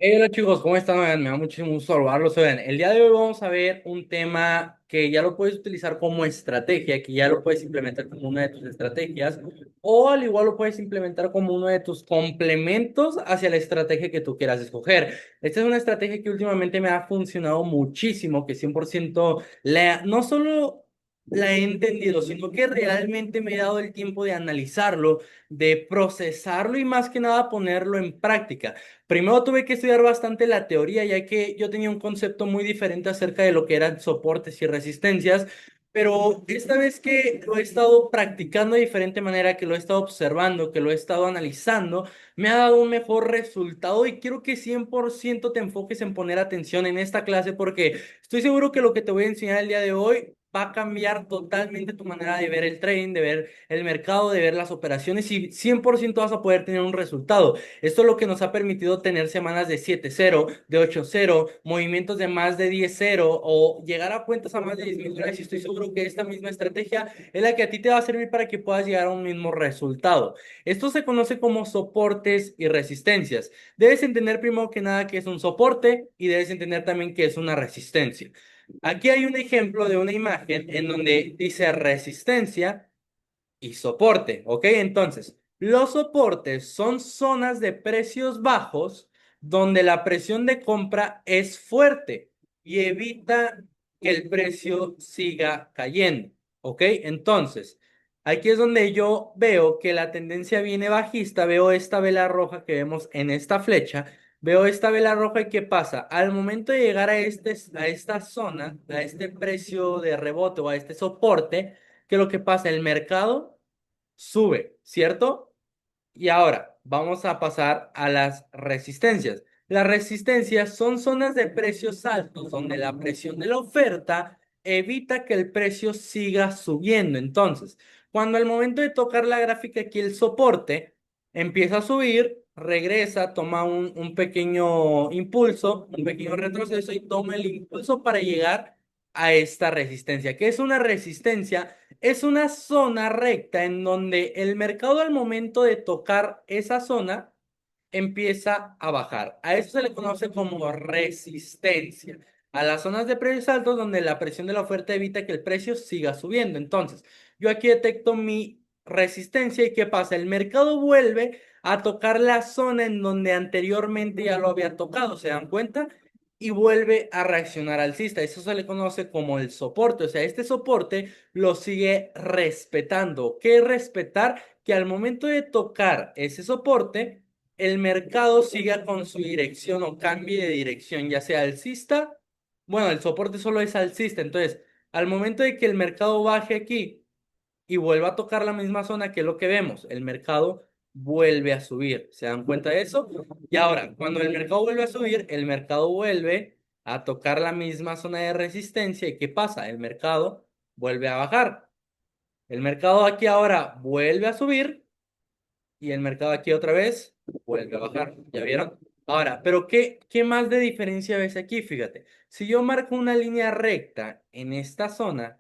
Hey, hola chicos, ¿cómo están? Oigan, me da muchísimo gusto saludarlos. Oigan, el día de hoy vamos a ver un tema que ya lo puedes utilizar como estrategia, que ya lo puedes implementar como una de tus estrategias, o al igual lo puedes implementar como uno de tus complementos hacia la estrategia que tú quieras escoger. Esta es una estrategia que últimamente me ha funcionado muchísimo, que 100% no solo la he entendido, sino que realmente me he dado el tiempo de analizarlo, de procesarlo y más que nada ponerlo en práctica. Primero tuve que estudiar bastante la teoría, ya que yo tenía un concepto muy diferente acerca de lo que eran soportes y resistencias, pero esta vez que lo he estado practicando de diferente manera, que lo he estado observando, que lo he estado analizando, me ha dado un mejor resultado y quiero que 100% te enfoques en poner atención en esta clase porque estoy seguro que lo que te voy a enseñar el día de hoy va a cambiar totalmente tu manera de ver el trading, de ver el mercado, de ver las operaciones y 100% vas a poder tener un resultado. Esto es lo que nos ha permitido tener semanas de 7-0, de 8-0, movimientos de más de 10-0 o llegar a cuentas a más de $10,000. Y estoy seguro que esta misma estrategia es la que a ti te va a servir para que puedas llegar a un mismo resultado. Esto se conoce como soportes y resistencias. Debes entender primero que nada que es un soporte y debes entender también que es una resistencia. Aquí hay un ejemplo de una imagen en donde dice resistencia y soporte, ¿ok? Entonces, los soportes son zonas de precios bajos donde la presión de compra es fuerte y evita que el precio siga cayendo, ¿ok? Entonces, aquí es donde yo veo que la tendencia viene bajista, veo esta vela roja que vemos en esta flecha. Veo esta vela roja y ¿qué pasa? Al momento de llegar a esta zona, a este precio de rebote o a este soporte, ¿qué es lo que pasa? El mercado sube, ¿cierto? Y ahora vamos a pasar a las resistencias. Las resistencias son zonas de precios altos donde la presión de la oferta evita que el precio siga subiendo. Entonces, cuando al momento de tocar la gráfica aquí el soporte empieza a subir, regresa, toma un pequeño impulso, un pequeño retroceso y toma el impulso para llegar a esta resistencia. ¿Qué es una resistencia? Es una zona recta en donde el mercado al momento de tocar esa zona empieza a bajar. A eso se le conoce como resistencia. A las zonas de precios altos donde la presión de la oferta evita que el precio siga subiendo. Entonces, yo aquí detecto mi resistencia y ¿qué pasa? El mercado vuelve a tocar la zona en donde anteriormente ya lo había tocado. ¿Se dan cuenta? Y vuelve a reaccionar alcista. Eso se le conoce como el soporte. O sea, este soporte lo sigue respetando. ¿Qué es respetar? Que al momento de tocar ese soporte, el mercado siga con su dirección o cambie de dirección, ya sea alcista. Bueno, el soporte solo es alcista. Entonces, al momento de que el mercado baje aquí y vuelva a tocar la misma zona que es lo que vemos, el mercado vuelve a subir. ¿Se dan cuenta de eso? Y ahora, cuando el mercado vuelve a subir, el mercado vuelve a tocar la misma zona de resistencia. ¿Y qué pasa? El mercado vuelve a bajar. El mercado aquí ahora vuelve a subir y el mercado aquí otra vez vuelve a bajar. ¿Ya vieron? Ahora, pero ¿qué más de diferencia ves aquí? Fíjate, si yo marco una línea recta en esta zona,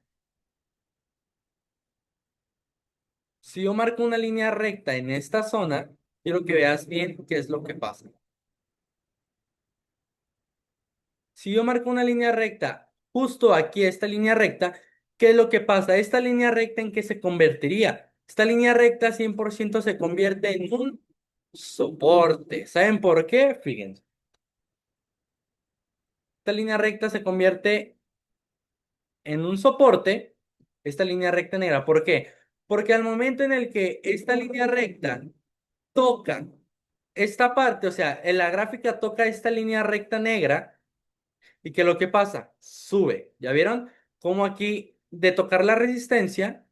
si yo marco una línea recta en esta zona, quiero que veas bien qué es lo que pasa. Si yo marco una línea recta justo aquí, esta línea recta, ¿qué es lo que pasa? Esta línea recta, ¿en qué se convertiría? Esta línea recta 100% se convierte en un soporte. ¿Saben por qué? Fíjense. Esta línea recta se convierte en un soporte, esta línea recta negra. ¿Por qué? Porque al momento en el que esta línea recta toca esta parte, o sea, en la gráfica toca esta línea recta negra, y que lo que pasa, sube. ¿Ya vieron? Como aquí de tocar la resistencia,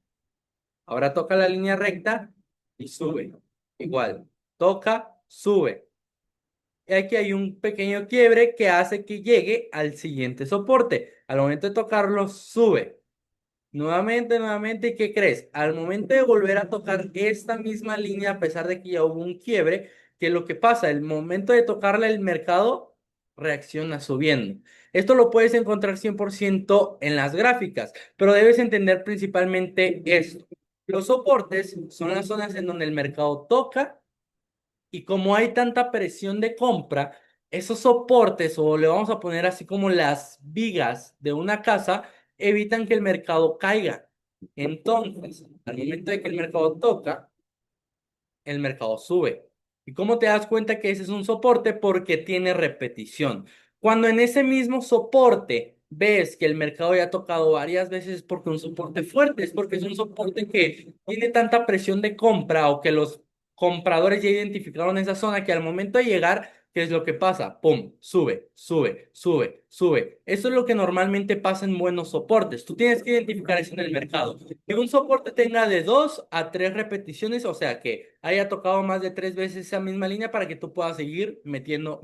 ahora toca la línea recta y sube. Igual, toca, sube. Y aquí hay un pequeño quiebre que hace que llegue al siguiente soporte. Al momento de tocarlo, sube. Nuevamente, nuevamente, ¿y qué crees? Al momento de volver a tocar esta misma línea, a pesar de que ya hubo un quiebre, ¿qué es lo que pasa? El momento de tocarla, el mercado reacciona subiendo. Esto lo puedes encontrar 100% en las gráficas, pero debes entender principalmente esto. Los soportes son las zonas en donde el mercado toca y como hay tanta presión de compra, Esos soportes, o le vamos a poner así como las vigas de una casa, evitan que el mercado caiga. Entonces, al momento de que el mercado toca, el mercado sube. ¿Y cómo te das cuenta que ese es un soporte? Porque tiene repetición. Cuando en ese mismo soporte ves que el mercado ya ha tocado varias veces, es porque un soporte fuerte, es porque es un soporte que tiene tanta presión de compra o que los compradores ya identificaron esa zona que al momento de llegar, ¿qué es lo que pasa? ¡Pum! Sube, sube, sube, sube. Eso es lo que normalmente pasa en buenos soportes. Tú tienes que identificar eso en el mercado. Que un soporte tenga de 2 a 3 repeticiones, o sea que haya tocado más de 3 veces esa misma línea para que tú puedas seguir metiendo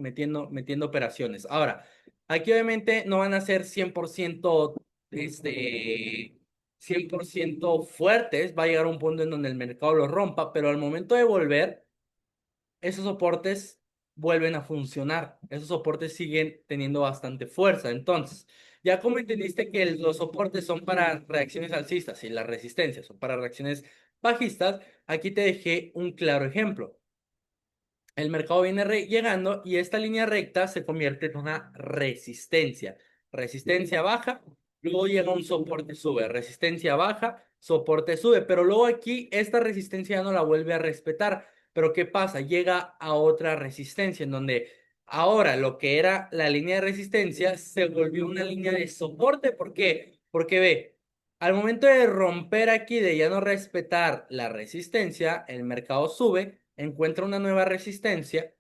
operaciones. Ahora, aquí obviamente no van a ser 100%, 100% fuertes, va a llegar un punto en donde el mercado lo rompa, pero al momento de volver, esos soportes vuelven a funcionar. Esos soportes siguen teniendo bastante fuerza. Entonces, ya como entendiste que los soportes son para reacciones alcistas y las resistencias son para reacciones bajistas, aquí te dejé un claro ejemplo. El mercado viene llegando y esta línea recta se convierte en una resistencia. Resistencia baja, luego llega un soporte, sube. Resistencia baja, soporte, sube. Pero luego aquí esta resistencia ya no la vuelve a respetar. Pero ¿qué pasa? Llega a otra resistencia en donde ahora lo que era la línea de resistencia se volvió una línea de soporte. ¿Por qué? Porque ve, al momento de romper aquí, de ya no respetar la resistencia, el mercado sube, encuentra una nueva resistencia,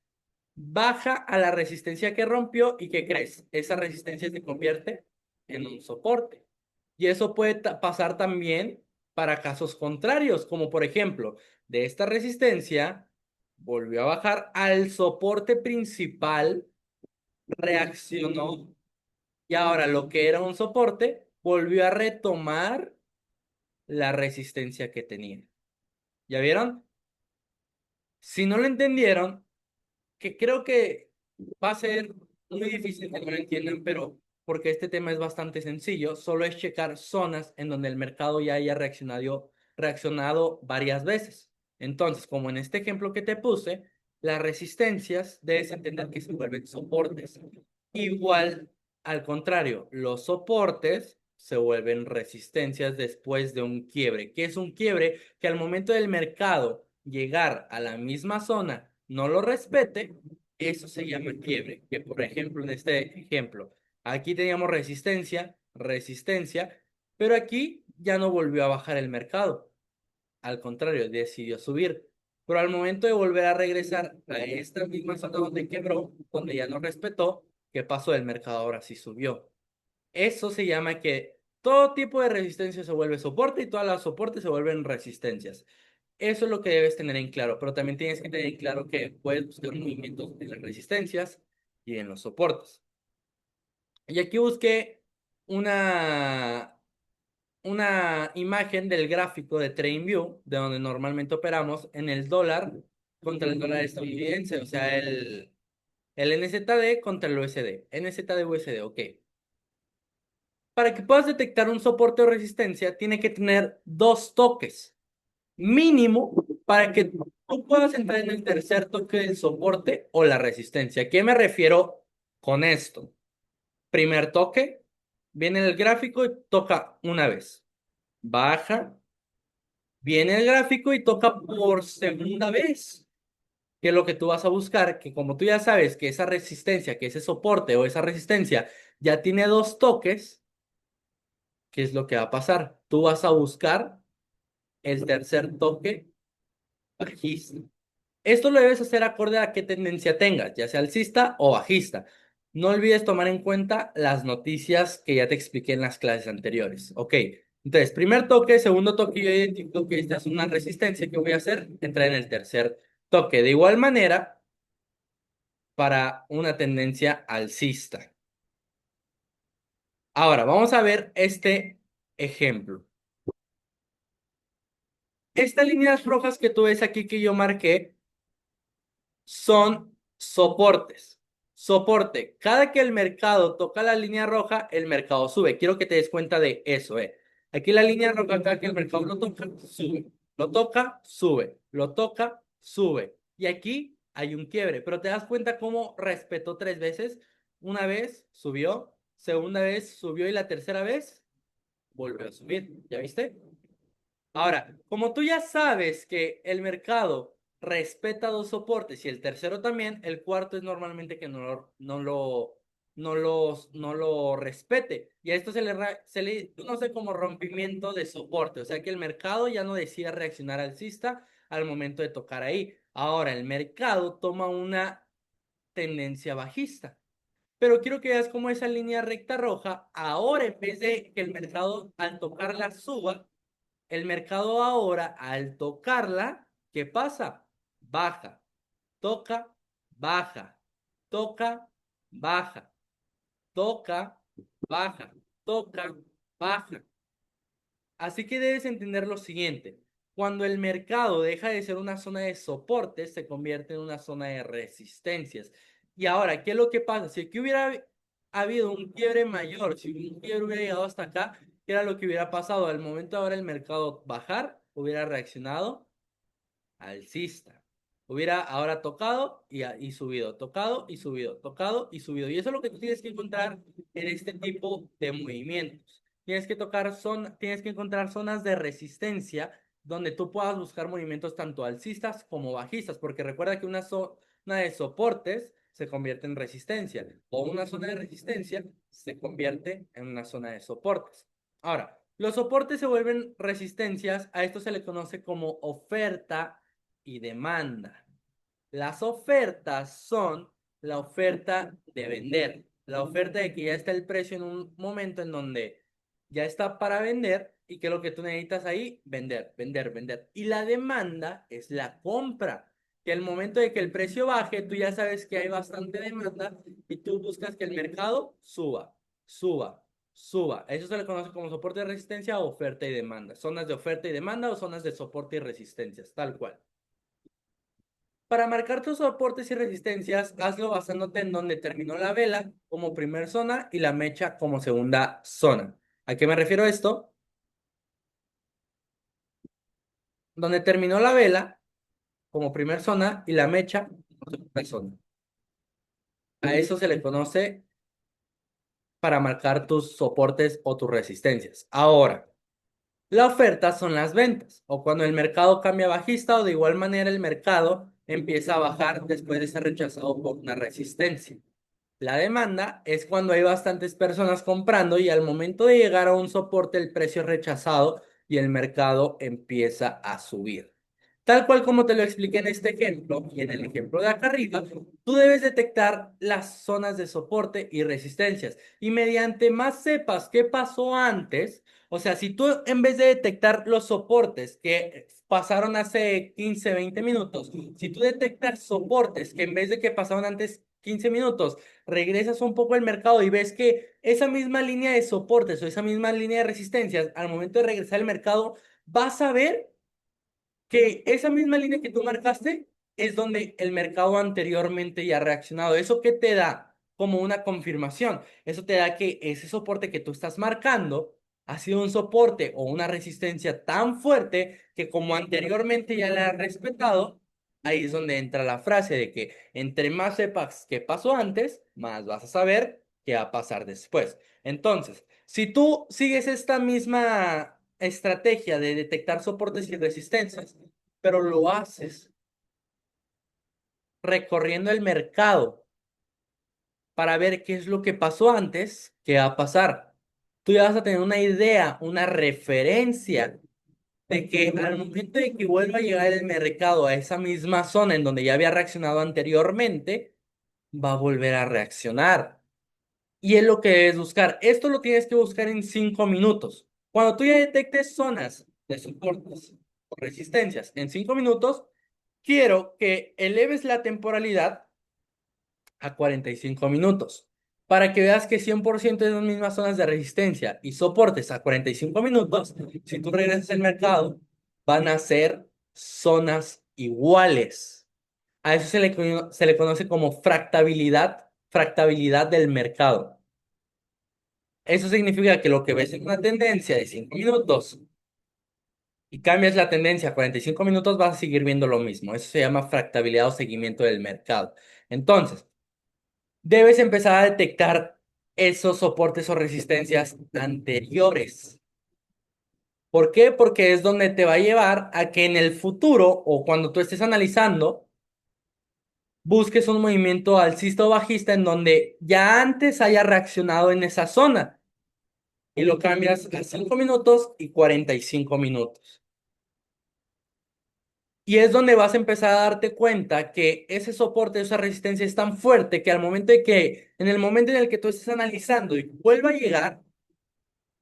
baja a la resistencia que rompió y ¿qué crees? Esa resistencia se convierte en un soporte. Y eso puede pasar también para casos contrarios, como por ejemplo, de esta resistencia volvió a bajar al soporte principal, reaccionó y ahora lo que era un soporte volvió a retomar la resistencia que tenía. ¿Ya vieron? Si no lo entendieron, que creo que va a ser muy difícil que no lo entiendan, pero porque este tema es bastante sencillo, solo es checar zonas en donde el mercado ya haya reaccionado varias veces. Entonces, como en este ejemplo que te puse, las resistencias debes entender que se vuelven soportes. Igual, al contrario, los soportes se vuelven resistencias después de un quiebre. ¿Qué es un quiebre? Que al momento del mercado llegar a la misma zona no lo respete, eso se llama quiebre. Que por ejemplo, en este ejemplo, aquí teníamos resistencia, resistencia, pero aquí ya no volvió a bajar el mercado. Al contrario, decidió subir. Pero al momento de volver a regresar a esta misma zona donde quebró, donde ya no respetó, ¿qué pasó? El mercado ahora sí subió. Eso se llama que todo tipo de resistencia se vuelve soporte y todas las soportes se vuelven resistencias. Eso es lo que debes tener en claro, pero también tienes que tener en claro que puedes buscar movimientos en las resistencias y en los soportes. Y aquí busqué una, una imagen del gráfico de TradingView, de donde normalmente operamos, en el dólar contra el dólar estadounidense, o sea, el NZD contra el USD. NZD, USD, ok. Para que puedas detectar un soporte o resistencia, tiene que tener dos toques mínimo para que tú puedas entrar en el tercer toque del soporte o la resistencia. ¿A qué me refiero con esto? Primer toque, viene el gráfico y toca una vez. Baja, viene el gráfico y toca por segunda vez. ¿Qué es lo que tú vas a buscar? Que como tú ya sabes que esa resistencia, que ese soporte o esa resistencia ya tiene dos toques, ¿qué es lo que va a pasar? Tú vas a buscar el tercer toque bajista. Esto lo debes hacer acorde a qué tendencia tengas, ya sea alcista o bajista. No olvides tomar en cuenta las noticias que ya te expliqué en las clases anteriores. Ok, entonces, primer toque, segundo toque, yo identifico que esta es una resistencia que voy a hacer, entrar en el tercer toque. De igual manera, para una tendencia alcista. Ahora, vamos a ver este ejemplo. Estas líneas rojas que tú ves aquí que yo marqué son soportes. Soporte. Cada que el mercado toca la línea roja, el mercado sube. Quiero que te des cuenta de eso, eh. Aquí la línea roja, cada que el mercado lo toca, sube. Lo toca, sube. Lo toca, sube. Y aquí hay un quiebre. Pero te das cuenta cómo respetó tres veces. Una vez subió, segunda vez subió y la tercera vez volvió a subir. ¿Ya viste? Ahora, como tú ya sabes que el mercado respeta dos soportes y el tercero también, el cuarto es normalmente que no lo respete. Y a esto se le conoce como rompimiento de soporte. O sea que el mercado ya no decide reaccionar alcista al momento de tocar ahí. Ahora, el mercado toma una tendencia bajista. Pero quiero que veas cómo esa línea recta roja, ahora en vez de que el mercado al tocarla suba, el mercado ahora, al tocarla, ¿qué pasa? Baja, toca, baja, toca, baja, toca, baja, toca, baja. Así que debes entender lo siguiente. Cuando el mercado deja de ser una zona de soportes, se convierte en una zona de resistencias. Y ahora, ¿qué es lo que pasa? Si aquí hubiera habido un quiebre mayor, si un quiebre hubiera llegado hasta acá, ¿qué era lo que hubiera pasado? Al momento de ahora el mercado bajar, hubiera reaccionado alcista. Hubiera ahora tocado y subido, tocado y subido, tocado y subido. Y eso es lo que tú tienes que encontrar en este tipo de movimientos. Tienes que encontrar zonas de resistencia donde tú puedas buscar movimientos tanto alcistas como bajistas, porque recuerda que una zona de soportes se convierte en resistencia o una zona de resistencia se convierte en una zona de soportes. Ahora, los soportes se vuelven resistencias, a esto se le conoce como oferta y demanda. Las ofertas son la oferta de vender, la oferta de que ya está el precio en un momento en donde ya está para vender y que lo que tú necesitas ahí, vender, vender, vender. Y la demanda es la compra, que el momento de que el precio baje, tú ya sabes que hay bastante demanda y tú buscas que el mercado suba, suba, suba. Eso se le conoce como soporte de resistencia o oferta y demanda. Zonas de oferta y demanda o zonas de soporte y resistencias, tal cual. Para marcar tus soportes y resistencias, hazlo basándote en donde terminó la vela como primer zona y la mecha como segunda zona. ¿A qué me refiero esto? Donde terminó la vela como primer zona y la mecha como segunda zona. A eso se le conoce para marcar tus soportes o tus resistencias. Ahora, la oferta son las ventas o cuando el mercado cambia bajista o de igual manera el mercado empieza a bajar después de ser rechazado por una resistencia. La demanda es cuando hay bastantes personas comprando y al momento de llegar a un soporte el precio es rechazado y el mercado empieza a subir. Tal cual como te lo expliqué en este ejemplo y en el ejemplo de acá arriba, tú debes detectar las zonas de soporte y resistencias. Y mediante más sepas qué pasó antes, o sea, si tú en vez de detectar los soportes que pasaron hace 15, 20 minutos, si tú detectas soportes que en vez de que pasaron antes 15 minutos, regresas un poco al mercado y ves que esa misma línea de soportes o esa misma línea de resistencias, al momento de regresar al mercado, vas a ver que esa misma línea que tú marcaste es donde el mercado anteriormente ya ha reaccionado. ¿Eso qué te da? Como una confirmación. Eso te da que ese soporte que tú estás marcando ha sido un soporte o una resistencia tan fuerte que como anteriormente ya la has respetado, ahí es donde entra la frase de que entre más sepas qué pasó antes, más vas a saber qué va a pasar después. Entonces, si tú sigues esta misma estrategia de detectar soportes y resistencias, pero lo haces recorriendo el mercado para ver qué es lo que pasó antes, qué va a pasar. Tú ya vas a tener una idea, una referencia de que al momento de que vuelva a llegar el mercado a esa misma zona en donde ya había reaccionado anteriormente, va a volver a reaccionar. Y es lo que debes buscar. Esto lo tienes que buscar en 5 minutos. Cuando tú ya detectes zonas de soportes o resistencias en 5 minutos, quiero que eleves la temporalidad a 45 minutos. Para que veas que 100% de las mismas zonas de resistencia y soportes a 45 minutos, si tú regresas al mercado, van a ser zonas iguales. A eso se le conoce como fractabilidad del mercado. Eso significa que lo que ves en una tendencia de 5 minutos y cambias la tendencia a 45 minutos, vas a seguir viendo lo mismo. Eso se llama fractabilidad o seguimiento del mercado. Entonces, debes empezar a detectar esos soportes o resistencias anteriores. ¿Por qué? Porque es donde te va a llevar a que en el futuro o cuando tú estés analizando, busques un movimiento alcista o bajista en donde ya antes haya reaccionado en esa zona y lo cambias a 5 minutos y 45 minutos. Y es donde vas a empezar a darte cuenta que ese soporte, esa resistencia es tan fuerte que al momento de que, en el momento en el que tú estés analizando y vuelva a llegar,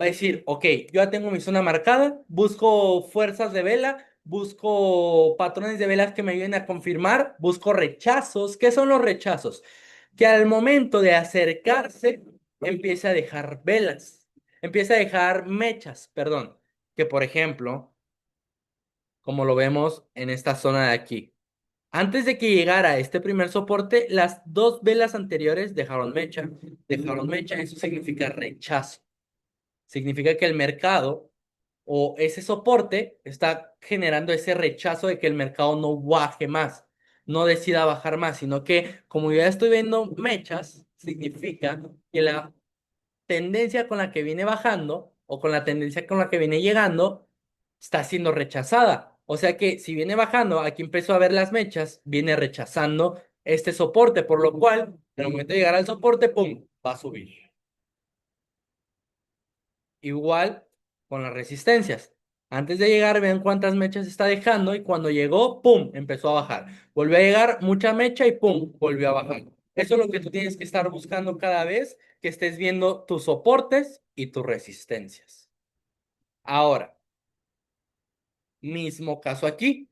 va a decir, ok, yo ya tengo mi zona marcada, busco fuerzas de vela, busco patrones de velas que me ayuden a confirmar, busco rechazos. ¿Qué son los rechazos? Que al momento de acercarse, empieza a dejar velas, empieza a dejar mechas, perdón, que por ejemplo, como lo vemos en esta zona de aquí. Antes de que llegara este primer soporte, las dos velas anteriores dejaron mecha, eso significa rechazo. Significa que el mercado o ese soporte está generando ese rechazo de que el mercado no baje más, no decida bajar más, sino que como yo ya estoy viendo mechas, significa que la tendencia con la que viene bajando o con la tendencia con la que viene llegando está siendo rechazada. O sea que si viene bajando, aquí empezó a ver las mechas, viene rechazando este soporte, por lo cual, en el momento de llegar al soporte, ¡pum!, va a subir. Igual con las resistencias. Antes de llegar, vean cuántas mechas está dejando y cuando llegó, ¡pum!, empezó a bajar. Volvió a llegar mucha mecha y ¡pum!, volvió a bajar. Eso es lo que tú tienes que estar buscando cada vez que estés viendo tus soportes y tus resistencias. Ahora, mismo caso aquí.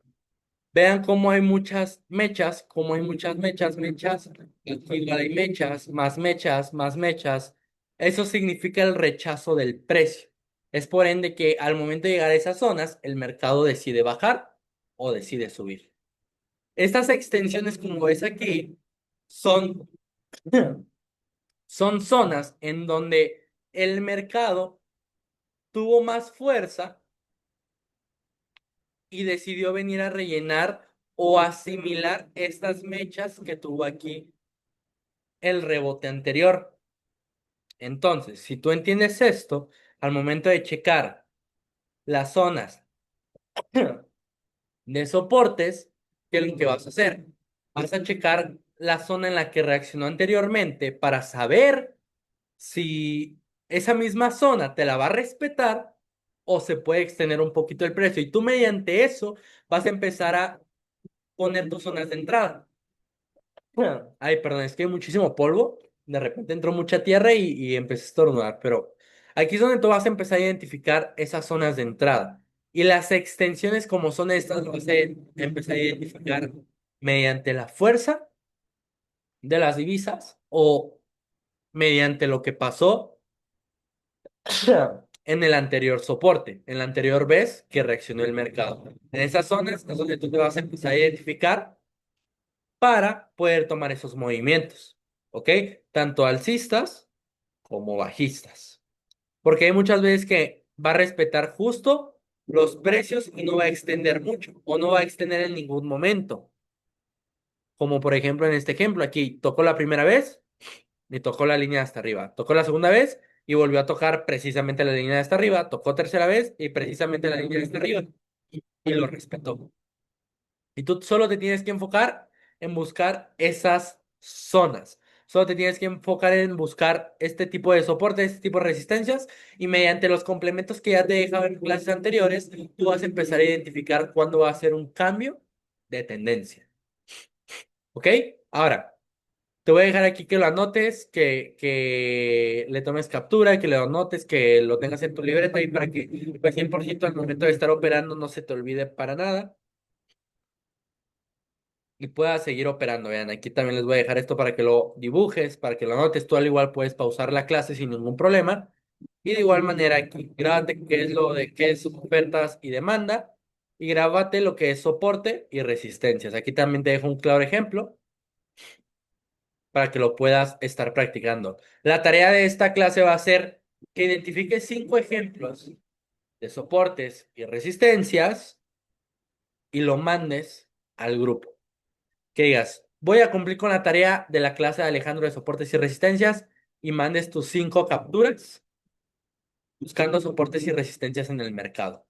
Vean cómo hay muchas mechas, cómo hay muchas mechas, mechas. Igual hay mechas, más mechas, más mechas. Eso significa el rechazo del precio. Es por ende que al momento de llegar a esas zonas, el mercado decide bajar o decide subir. Estas extensiones, como ves aquí, son, son zonas en donde el mercado tuvo más fuerza y decidió venir a rellenar o asimilar estas mechas que tuvo aquí el rebote anterior. Entonces, si tú entiendes esto, al momento de checar las zonas de soportes, ¿qué es lo que vas a hacer? Vas a checar la zona en la que reaccionó anteriormente para saber si esa misma zona te la va a respetar o se puede extender un poquito el precio. Y tú mediante eso vas a empezar a poner tus zonas de entrada. Ay, perdón, es que hay muchísimo polvo. De repente entró mucha tierra y empecé a estornudar. Pero aquí es donde tú vas a empezar a identificar esas zonas de entrada. Y las extensiones como son estas, lo vas a empezar a identificar mediante la fuerza de las divisas o mediante lo que pasó en el anterior soporte, en la anterior vez que reaccionó el mercado. En esas zonas es donde tú te vas a empezar a identificar para poder tomar esos movimientos, ¿ok? Tanto alcistas como bajistas. Porque hay muchas veces que va a respetar justo los precios y no va a extender mucho o no va a extender en ningún momento. Como por ejemplo en este ejemplo, aquí tocó la primera vez y tocó la línea hasta arriba. Tocó la segunda vez y volvió a tocar precisamente la línea de hasta arriba. Tocó tercera vez y precisamente la línea de hasta arriba y lo respetó. Y tú solo te tienes que enfocar en buscar esas zonas. Solo te tienes que enfocar en buscar este tipo de soporte, este tipo de resistencias, y mediante los complementos que ya te he dejado en clases anteriores, tú vas a empezar a identificar cuándo va a ser un cambio de tendencia. ¿Ok? Ahora, te voy a dejar aquí que lo anotes, que le tomes captura, que lo anotes, que lo tengas en tu libreta y para que pues, 100% al momento de estar operando no se te olvide para nada y puedas seguir operando. Vean, aquí también les voy a dejar esto para que lo dibujes, para que lo anotes. Tú al igual puedes pausar la clase sin ningún problema. Y de igual manera aquí, grábate qué es lo de qué es ofertas y demanda. Y grábate lo que es soporte y resistencias. Aquí también te dejo un claro ejemplo para que lo puedas estar practicando. La tarea de esta clase va a ser que identifiques 5 ejemplos de soportes y resistencias y lo mandes al grupo. Que digas, voy a cumplir con la tarea de la clase de Alejandro de soportes y resistencias y mandes tus 5 capturas buscando soportes y resistencias en el mercado.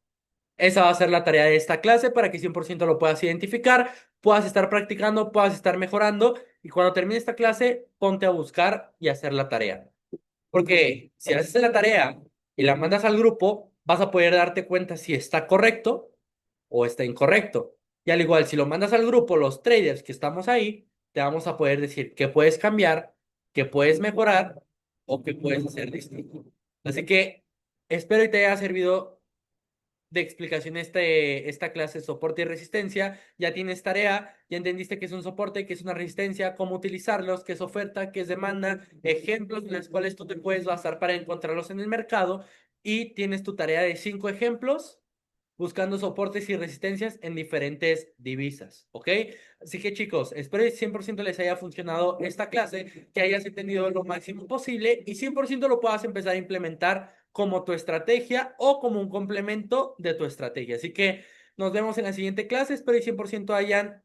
Esa va a ser la tarea de esta clase para que 100% lo puedas identificar, puedas estar practicando, puedas estar mejorando y cuando termine esta clase, ponte a buscar y hacer la tarea. Porque si haces la tarea y la mandas al grupo, vas a poder darte cuenta si está correcto o está incorrecto. Y al igual, si lo mandas al grupo, los traders que estamos ahí, te vamos a poder decir qué puedes cambiar, qué puedes mejorar o qué puedes hacer distinto. Así que espero y te haya servido de explicación esta clase de soporte y resistencia. Ya tienes tarea, ya entendiste qué es un soporte, qué es una resistencia, cómo utilizarlos, qué es oferta, qué es demanda, ejemplos en los cuales tú te puedes basar para encontrarlos en el mercado y tienes tu tarea de 5 ejemplos buscando soportes y resistencias en diferentes divisas, ¿ok? Así que chicos, espero que 100% les haya funcionado esta clase, que hayas entendido lo máximo posible y 100% lo puedas empezar a implementar como tu estrategia o como un complemento de tu estrategia. Así que nos vemos en la siguiente clase, espero que 100% hayan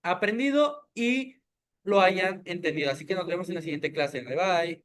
aprendido y lo hayan entendido. Así que nos vemos en la siguiente clase. Bye bye.